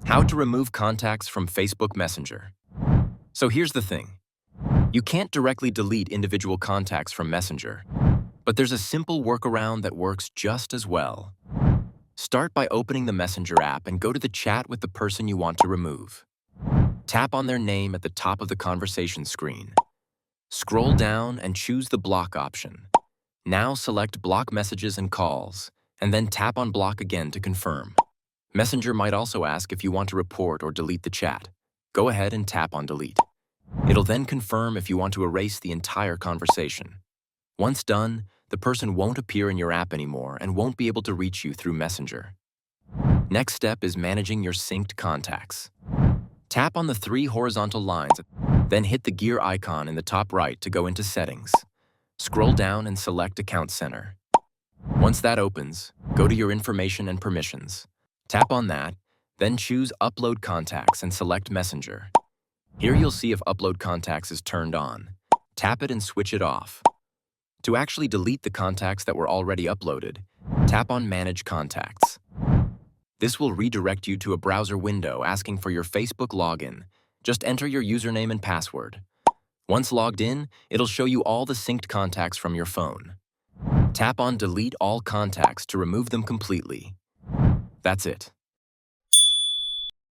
How to remove contacts from Facebook Messenger. So here's the thing. You can't directly delete individual contacts from Messenger, but there's a simple workaround that works just as well. Start by opening the Messenger app and go to the chat with the person you want to remove. Tap on their name at the top of the conversation screen. Scroll down and choose the block option. Now select block messages and calls, and then tap on block again to confirm. Messenger might also ask if you want to report or delete the chat. Go ahead and tap on delete. It'll then confirm if you want to erase the entire conversation. Once done, the person won't appear in your app anymore and won't be able to reach you through Messenger. Next step is managing your synced contacts. Tap on the 3 horizontal lines, then hit the gear icon in the top right to go into Settings. Scroll down and select Account Center. Once that opens, go to your Information and Permissions. Tap on that, then choose Upload Contacts and select Messenger. Here you'll see if Upload Contacts is turned on. Tap it and switch it off. To actually delete the contacts that were already uploaded, tap on Manage Contacts. This will redirect you to a browser window asking for your Facebook login. Just enter your username and password. Once logged in, it'll show you all the synced contacts from your phone. Tap on Delete All Contacts to remove them completely. That's it.